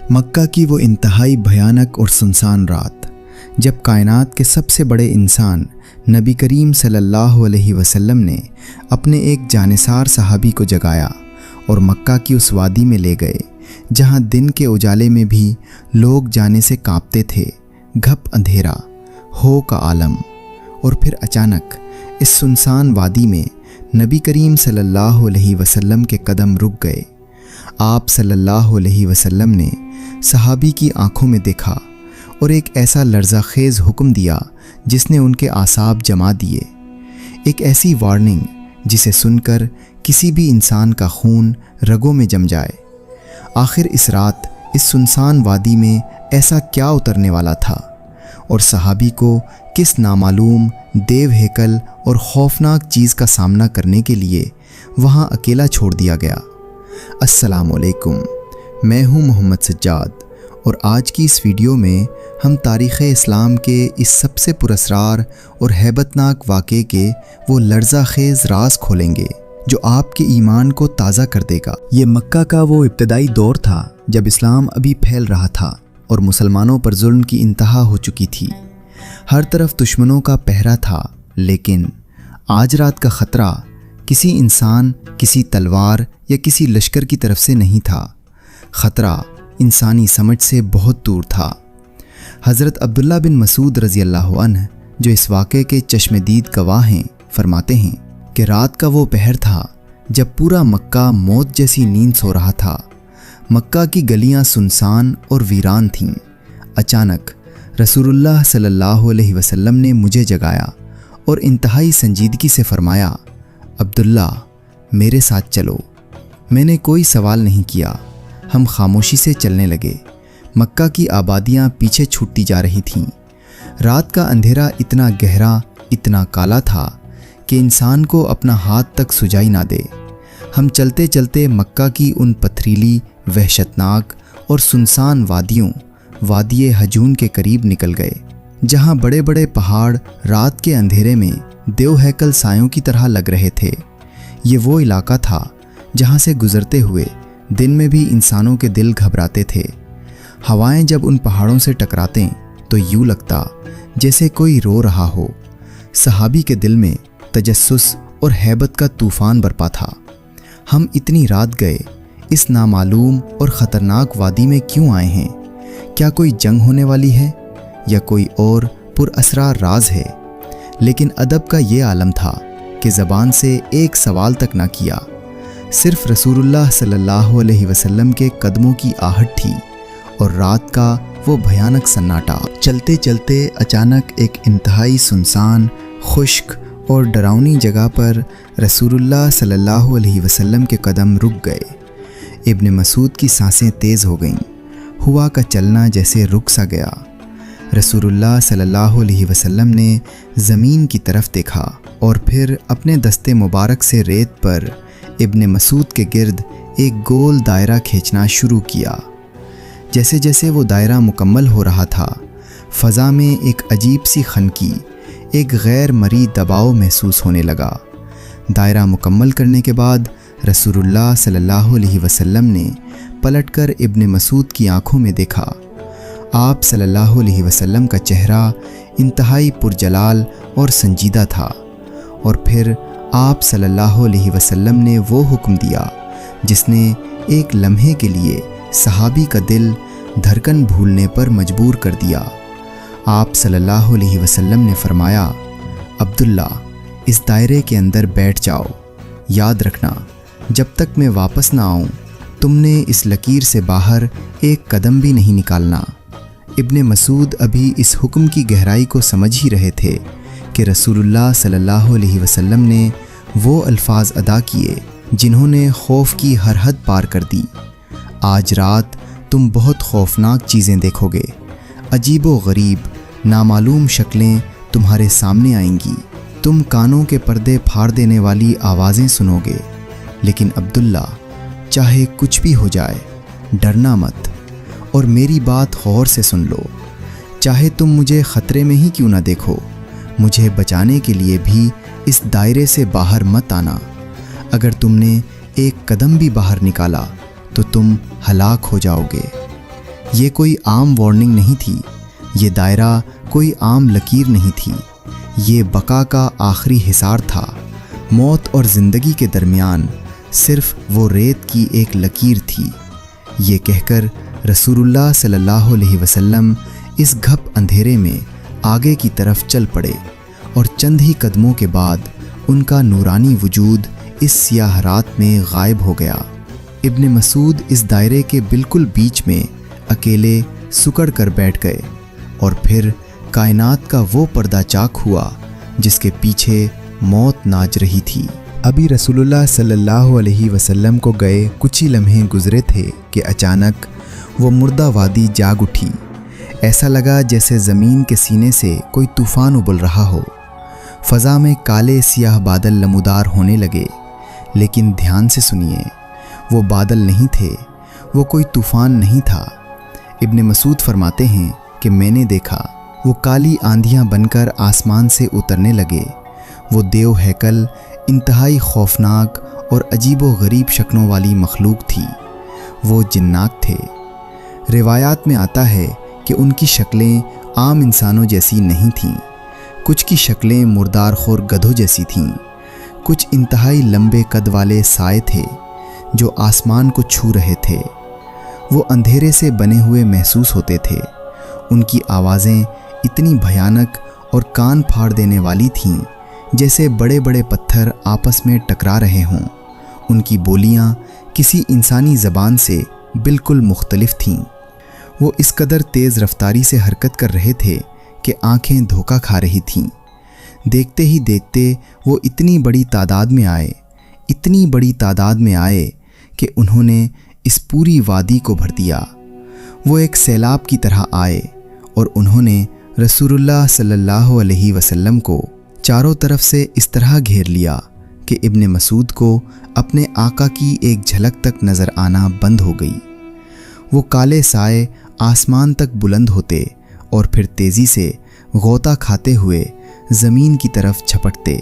مکہ کی وہ انتہائی بھیانک اور سنسان رات جب کائنات کے سب سے بڑے انسان نبی کریم صلی اللہ علیہ وسلم نے اپنے ایک جانثار صحابی کو جگایا اور مکہ کی اس وادی میں لے گئے جہاں دن کے اجالے میں بھی لوگ جانے سے کانپتے تھے، گھپ اندھیرا، ہو کا عالم۔ اور پھر اچانک اس سنسان وادی میں نبی کریم صلی اللہ علیہ وسلم کے قدم رک گئے۔ آپ صلی اللہ علیہ وسلم نے صحابی کی آنکھوں میں دیکھا اور ایک ایسا لرزہ خیز حکم دیا جس نے ان کے اعصاب جما دیے، ایک ایسی وارننگ جسے سن کر کسی بھی انسان کا خون رگوں میں جم جائے۔ آخر اس رات اس سنسان وادی میں ایسا کیا اترنے والا تھا اور صحابی کو کس نامعلوم دیو ہیکل اور خوفناک چیز کا سامنا کرنے کے لیے وہاں اکیلا چھوڑ دیا گیا؟ السلام علیکم، میں ہوں محمد سجاد، اور آج کی اس ویڈیو میں ہم تاریخ اسلام کے اس سب سے پراسرار اور ہیبت ناک واقعے کے وہ لرزہ خیز راز کھولیں گے جو آپ کے ایمان کو تازہ کر دے گا۔ یہ مکہ کا وہ ابتدائی دور تھا جب اسلام ابھی پھیل رہا تھا اور مسلمانوں پر ظلم کی انتہا ہو چکی تھی۔ ہر طرف دشمنوں کا پہرا تھا، لیکن آج رات کا خطرہ کسی انسان، کسی تلوار یا کسی لشکر کی طرف سے نہیں تھا۔ خطرہ انسانی سمجھ سے بہت دور تھا۔ حضرت عبداللہ بن مسعود رضی اللہ عنہ جو اس واقعے کے چشم دید گواہ ہیں، فرماتے ہیں کہ رات کا وہ پہر تھا جب پورا مکہ موت جیسی نیند سو رہا تھا۔ مکہ کی گلیاں سنسان اور ویران تھیں۔ اچانک رسول اللہ صلی اللہ علیہ وسلم نے مجھے جگایا اور انتہائی سنجیدگی سے فرمایا، عبداللہ میرے ساتھ چلو۔ میں نے کوئی سوال نہیں کیا، ہم خاموشی سے چلنے لگے۔ مکہ کی آبادیاں پیچھے چھوٹتی جا رہی تھیں۔ رات کا اندھیرا اتنا گہرا، اتنا کالا تھا کہ انسان کو اپنا ہاتھ تک سجائی نہ دے۔ ہم چلتے چلتے مکہ کی ان پتھریلی، وحشتناک اور سنسان وادیوں، وادی ہجون کے قریب نکل گئے، جہاں بڑے بڑے پہاڑ رات کے اندھیرے میں دیو ہیکل سایوں کی طرح لگ رہے تھے۔ یہ وہ علاقہ تھا جہاں سے گزرتے ہوئے دن میں بھی انسانوں کے دل گھبراتے تھے۔ ہوائیں جب ان پہاڑوں سے ٹکراتے تو یوں لگتا جیسے کوئی رو رہا ہو۔ صحابی کے دل میں تجسس اور ہیبت کا طوفان برپا تھا۔ ہم اتنی رات گئے، اس نامعلوم اور خطرناک وادی میں کیوں آئے ہیں؟ کیا کوئی جنگ ہونے والی ہے یا کوئی اور پر اسرار راز ہے؟ لیکن ادب کا یہ عالم تھا کہ زبان سے ایک سوال تک نہ کیا، صرف رسول اللہ صلی اللہ علیہ وسلم کے قدموں کی آہٹ تھی اور رات کا وہ بھیانک سناٹا۔ چلتے چلتے اچانک ایک انتہائی سنسان، خشک اور ڈراؤنی جگہ پر رسول اللہ صلی اللہ علیہ وسلم کے قدم رک گئے۔ ابن مسعود کی سانسیں تیز ہو گئیں، ہوا کا چلنا جیسے رک سا گیا۔ رسول اللہ صلی اللہ علیہ وسلم نے زمین کی طرف دیکھا اور پھر اپنے دستے مبارک سے ریت پر ابن مسعود کے گرد ایک گول دائرہ کھینچنا شروع کیا۔ جیسے جیسے وہ دائرہ مکمل ہو رہا تھا، فضا میں ایک عجیب سی خنکی، ایک غیر مرئی دباؤ محسوس ہونے لگا۔ دائرہ مکمل کرنے کے بعد رسول اللہ صلی اللہ علیہ وسلم نے پلٹ کر ابن مسعود کی آنکھوں میں دیکھا۔ آپ صلی اللہ علیہ وسلم کا چہرہ انتہائی پرجلال اور سنجیدہ تھا، اور پھر آپ صلی اللہ علیہ وسلم نے وہ حکم دیا جس نے ایک لمحے کے لیے صحابی کا دل دھڑکن بھولنے پر مجبور کر دیا۔ آپ صلی اللہ علیہ وسلم نے فرمایا، عبداللہ اس دائرے کے اندر بیٹھ جاؤ، یاد رکھنا جب تک میں واپس نہ آؤں تم نے اس لکیر سے باہر ایک قدم بھی نہیں نکالنا۔ ابن مسعود ابھی اس حکم کی گہرائی کو سمجھ ہی رہے تھے کہ رسول اللہ صلی اللہ علیہ وسلم نے وہ الفاظ ادا کیے جنہوں نے خوف کی ہر حد پار کر دی۔ آج رات تم بہت خوفناک چیزیں دیکھو گے، عجیب و غریب نامعلوم شکلیں تمہارے سامنے آئیں گی، تم کانوں کے پردے پھاڑ دینے والی آوازیں سنو گے، لیکن عبداللہ چاہے کچھ بھی ہو جائے ڈرنا مت، اور میری بات غور سے سن لو۔ چاہے تم مجھے خطرے میں ہی کیوں نہ دیکھو، مجھے بچانے کے لیے بھی اس دائرے سے باہر مت آنا۔ اگر تم نے ایک قدم بھی باہر نکالا تو تم ہلاک ہو جاؤ گے۔ یہ کوئی عام وارننگ نہیں تھی، یہ دائرہ کوئی عام لکیر نہیں تھی، یہ بقا کا آخری حصار تھا۔ موت اور زندگی کے درمیان صرف وہ ریت کی ایک لکیر تھی۔ یہ کہہ کر رسول اللہ صلی اللہ علیہ وسلم اس گھپ اندھیرے میں آگے کی طرف چل پڑے اور چند ہی قدموں کے بعد ان کا نورانی وجود اس سیاہ رات میں غائب ہو گیا۔ ابن مسعود اس دائرے کے بالکل بیچ میں اکیلے سکڑ کر بیٹھ گئے، اور پھر کائنات کا وہ پردہ چاک ہوا جس کے پیچھے موت ناچ رہی تھی۔ ابھی رسول اللہ صلی اللہ علیہ وسلم کو گئے کچھ ہی لمحے گزرے تھے کہ اچانک وہ مردہ وادی جاگ اٹھی۔ ایسا لگا جیسے زمین کے سینے سے کوئی طوفان ابل رہا ہو۔ فضا میں کالے سیاہ بادل نمودار ہونے لگے، لیکن دھیان سے سنیے، وہ بادل نہیں تھے، وہ کوئی طوفان نہیں تھا۔ ابن مسعود فرماتے ہیں کہ میں نے دیکھا وہ کالی آندھیاں بن کر آسمان سے اترنے لگے۔ وہ دیو ہیکل انتہائی خوفناک اور عجیب و غریب شکلوں والی مخلوق تھی۔ وہ جنات تھے۔ روایات میں آتا ہے کہ ان کی شکلیں عام انسانوں جیسی نہیں تھیں۔ کچھ کی شکلیں مردار خور گدھوں جیسی تھیں، کچھ انتہائی لمبے قد والے سائے تھے جو آسمان کو چھو رہے تھے۔ وہ اندھیرے سے بنے ہوئے محسوس ہوتے تھے۔ ان کی آوازیں اتنی بھیانک اور کان پھاڑ دینے والی تھیں جیسے بڑے بڑے پتھر آپس میں ٹکرا رہے ہوں۔ ان کی بولیاں کسی انسانی زبان سے بالکل مختلف تھیں۔ وہ اس قدر تیز رفتاری سے حرکت کر رہے تھے کہ آنکھیں دھوکہ کھا رہی تھیں۔ دیکھتے ہی دیکھتے وہ اتنی بڑی تعداد میں آئے کہ انہوں نے اس پوری وادی کو بھر دیا۔ وہ ایک سیلاب کی طرح آئے اور انہوں نے رسول اللہ صلی اللہ علیہ وسلم کو چاروں طرف سے اس طرح گھیر لیا کہ ابن مسعود کو اپنے آقا کی ایک جھلک تک نظر آنا بند ہو گئی۔ وہ کالے سائے آسمان تک بلند ہوتے اور پھر تیزی سے غوطہ کھاتے ہوئے زمین کی طرف جھپٹتے۔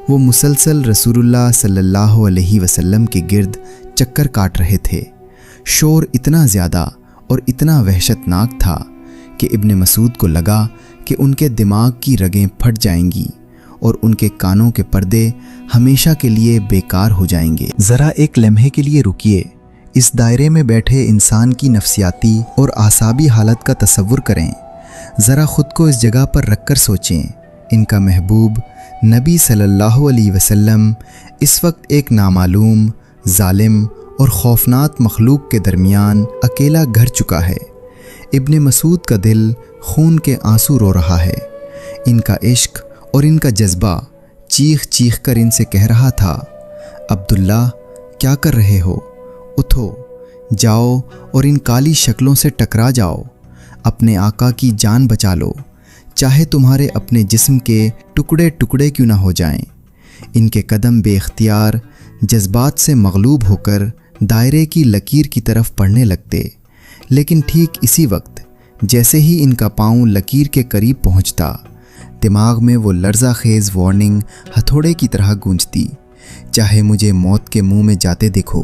وہ مسلسل رسول اللہ صلی اللہ علیہ وسلم کے گرد چکر کاٹ رہے تھے۔ شور اتنا زیادہ اور اتنا وحشتناک تھا کہ ابن مسعود کو لگا کہ ان کے دماغ کی رگیں پھٹ جائیں گی اور ان کے کانوں کے پردے ہمیشہ کے لیے بیکار ہو جائیں گے۔ ذرا ایک لمحے کے لیے رکیے، اس دائرے میں بیٹھے انسان کی نفسیاتی اور اعصابی حالت کا تصور کریں۔ ذرا خود کو اس جگہ پر رکھ کر سوچیں۔ ان کا محبوب نبی صلی اللہ علیہ وسلم اس وقت ایک نامعلوم، ظالم اور خوفناک مخلوق کے درمیان اکیلا گھر چکا ہے۔ ابن مسعود کا دل خون کے آنسو رو رہا ہے۔ ان کا عشق اور ان کا جذبہ چیخ چیخ کر ان سے کہہ رہا تھا، عبداللہ کیا کر رہے ہو؟ اٹھو، جاؤ اور ان کالی شکلوں سے ٹکرا جاؤ، اپنے آقا کی جان بچا لو، چاہے تمہارے اپنے جسم کے ٹکڑے ٹکڑے کیوں نہ ہو جائیں۔ ان کے قدم بے اختیار جذبات سے مغلوب ہو کر دائرے کی لکیر کی طرف بڑھنے لگتے، لیکن ٹھیک اسی وقت جیسے ہی ان کا پاؤں لکیر کے قریب پہنچتا، دماغ میں وہ لرزہ خیز وارننگ ہتھوڑے کی طرح گونجتی، چاہے مجھے موت کے منہ میں جاتے دیکھو،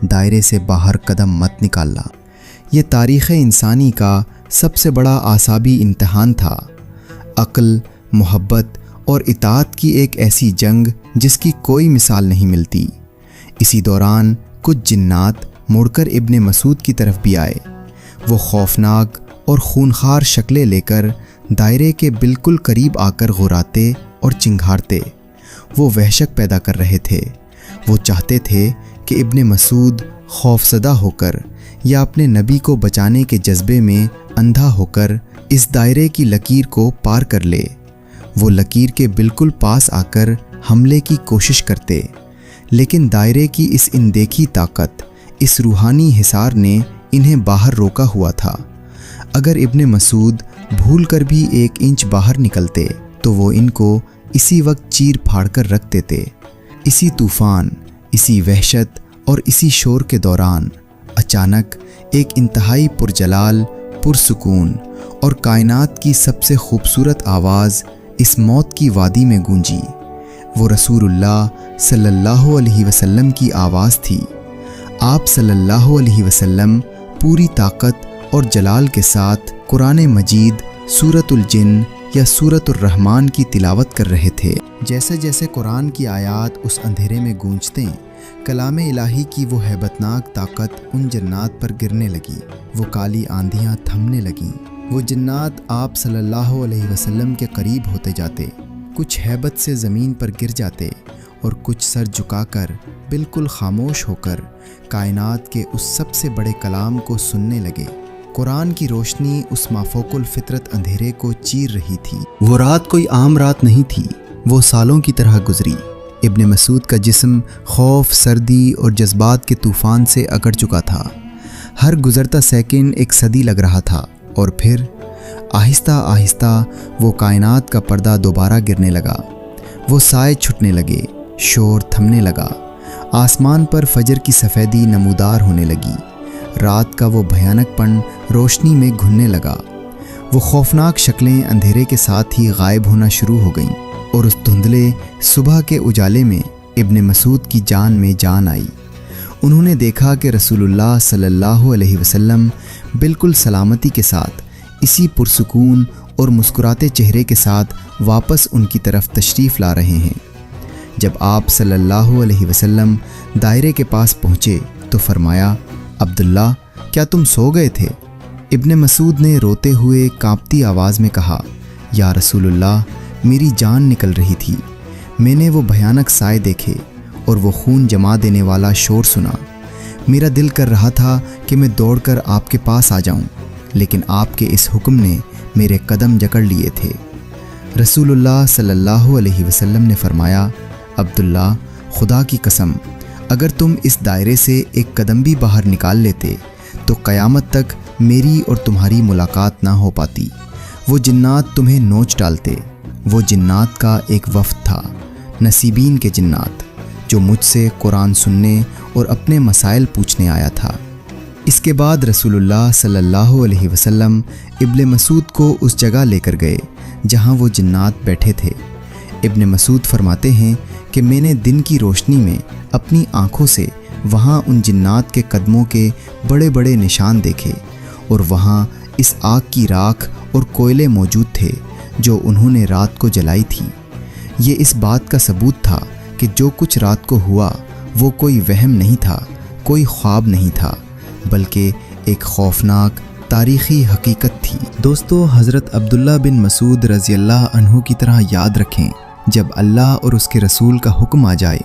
دائرے سے باہر قدم مت نکالنا۔ یہ تاریخ انسانی کا سب سے بڑا اعصابی امتحان تھا۔ عقل، محبت اور اطاعت کی ایک ایسی جنگ جس کی کوئی مثال نہیں ملتی۔ اسی دوران کچھ جنات مڑ کر ابن مسعود کی طرف بھی آئے۔ وہ خوفناک اور خونخوار شکلیں لے کر دائرے کے بالکل قریب آ کر غراتے اور چنگھاڑتے۔ وہ وحشت پیدا کر رہے تھے۔ وہ چاہتے تھے کہ ابن مسعود خوفزدہ ہو کر یا اپنے نبی کو بچانے کے جذبے میں اندھا ہو کر اس دائرے کی لکیر کو پار کر لے۔ وہ لکیر کے بالکل پاس آ کر حملے کی کوشش کرتے، لیکن دائرے کی اس اندیکھی طاقت، اس روحانی حصار نے انہیں باہر روکا ہوا تھا۔ اگر ابن مسعود بھول کر بھی 1 انچ باہر نکلتے تو وہ ان کو اسی وقت چیر پھاڑ کر رکھ دیتے۔ اسی طوفان، اسی وحشت اور اسی شور کے دوران اچانک ایک انتہائی پرجلال، پرسکون اور کائنات کی سب سے خوبصورت آواز اس موت کی وادی میں گونجی۔ وہ رسول اللہ صلی اللہ علیہ وسلم کی آواز تھی۔ آپ صلی اللہ علیہ وسلم پوری طاقت اور جلال کے ساتھ قرآن مجید، سورۃ الجن یا سورۃ الرحمن کی تلاوت کر رہے تھے۔ جیسے جیسے قرآن کی آیات اس اندھیرے میں گونجتے، کلام الہی کی وہ ہیبتناک طاقت ان جنات پر گرنے لگی، وہ کالی آندھیاں تھمنے لگیں، وہ جنات آپ صلی اللہ علیہ وسلم کے قریب ہوتے جاتے، کچھ ہیبت سے زمین پر گر جاتے اور کچھ سر جھکا کر بالکل خاموش ہو کر کائنات کے اس سب سے بڑے کلام کو سننے لگے۔ قرآن کی روشنی اس مافوق الفطرت اندھیرے کو چیر رہی تھی۔ وہ رات کوئی عام رات نہیں تھی، وہ سالوں کی طرح گزری۔ ابن مسعود کا جسم خوف، سردی اور جذبات کے طوفان سے اکڑ چکا تھا۔ ہر گزرتا سیکنڈ ایک صدی لگ رہا تھا، اور پھر آہستہ آہستہ وہ کائنات کا پردہ دوبارہ گرنے لگا، وہ سائے چھٹنے لگے، شور تھمنے لگا، آسمان پر فجر کی سفیدی نمودار ہونے لگی، رات کا وہ بھیانک پن روشنی میں گھلنے لگا، وہ خوفناک شکلیں اندھیرے کے ساتھ ہی غائب ہونا شروع ہو گئیں، اور اس دھندلے صبح کے اجالے میں ابن مسعود کی جان میں جان آئی۔ انہوں نے دیکھا کہ رسول اللہ صلی اللہ علیہ وسلم بالکل سلامتی کے ساتھ، اسی پرسکون اور مسکراتے چہرے کے ساتھ واپس ان کی طرف تشریف لا رہے ہیں۔ جب آپ صلی اللہ علیہ وسلم دائرے کے پاس پہنچے تو فرمایا، عبداللہ کیا تم سو گئے تھے؟ ابن مسعود نے روتے ہوئے کانپتی آواز میں کہا، یا رسول اللہ، میری جان نکل رہی تھی، میں نے وہ بھیانک سائے دیکھے اور وہ خون جما دینے والا شور سنا، میرا دل کر رہا تھا کہ میں دوڑ کر آپ کے پاس آ جاؤں، لیکن آپ کے اس حکم نے میرے قدم جکڑ لیے تھے۔ رسول اللہ صلی اللہ علیہ وسلم نے فرمایا، عبداللہ خدا کی قسم، اگر تم اس دائرے سے ایک قدم بھی باہر نکال لیتے تو قیامت تک میری اور تمہاری ملاقات نہ ہو پاتی، وہ جنات تمہیں نوچ ڈالتے۔ وہ جنات کا ایک وفد تھا، نصیبین کے جنات، جو مجھ سے قرآن سننے اور اپنے مسائل پوچھنے آیا تھا۔ اس کے بعد رسول اللہ صلی اللہ علیہ وسلم ابن مسعود کو اس جگہ لے کر گئے جہاں وہ جنات بیٹھے تھے۔ ابن مسعود فرماتے ہیں کہ میں نے دن کی روشنی میں اپنی آنکھوں سے وہاں ان جنات کے قدموں کے بڑے بڑے نشان دیکھے، اور وہاں اس آگ کی راکھ اور کوئلے موجود تھے جو انہوں نے رات کو جلائی تھی۔ یہ اس بات کا ثبوت تھا کہ جو کچھ رات کو ہوا وہ کوئی وہم نہیں تھا، کوئی خواب نہیں تھا، بلکہ ایک خوفناک تاریخی حقیقت تھی۔ دوستو، حضرت عبداللہ بن مسعود رضی اللہ عنہ کی طرح یاد رکھیں، جب اللہ اور اس کے رسول کا حکم آ جائے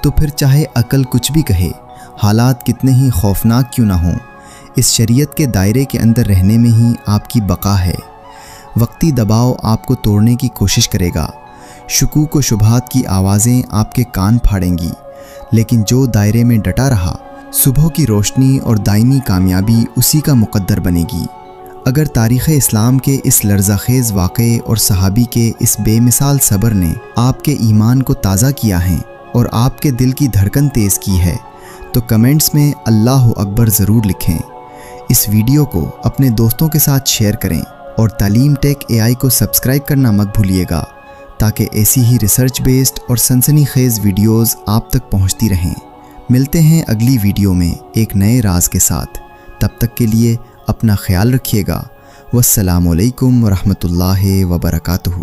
تو پھر چاہے عقل کچھ بھی کہے، حالات کتنے ہی خوفناک کیوں نہ ہوں، اس شریعت کے دائرے کے اندر رہنے میں ہی آپ کی بقا ہے۔ وقتی دباؤ آپ کو توڑنے کی کوشش کرے گا، شکوک و شبہات کی آوازیں آپ کے کان پھاڑیں گی، لیکن جو دائرے میں ڈٹا رہا، صبح کی روشنی اور دائمی کامیابی اسی کا مقدر بنے گی۔ اگر تاریخ اسلام کے اس لرزہ خیز واقعے اور صحابی کے اس بے مثال صبر نے آپ کے ایمان کو تازہ کیا ہے اور آپ کے دل کی دھڑکن تیز کی ہے، تو کمنٹس میں اللہ اکبر ضرور لکھیں۔ اس ویڈیو کو اپنے دوستوں کے ساتھ شیئر کریں اور تعلیم ٹیک AI کو سبسکرائب کرنا مت بھولیے گا، تاکہ ایسی ہی ریسرچ بیسڈ اور سنسنی خیز ویڈیوز آپ تک پہنچتی رہیں۔ ملتے ہیں اگلی ویڈیو میں ایک نئے راز کے ساتھ، تب تک کے لیے اپنا خیال رکھیے گا۔ والسلام علیکم ورحمۃ اللہ وبرکاتہ۔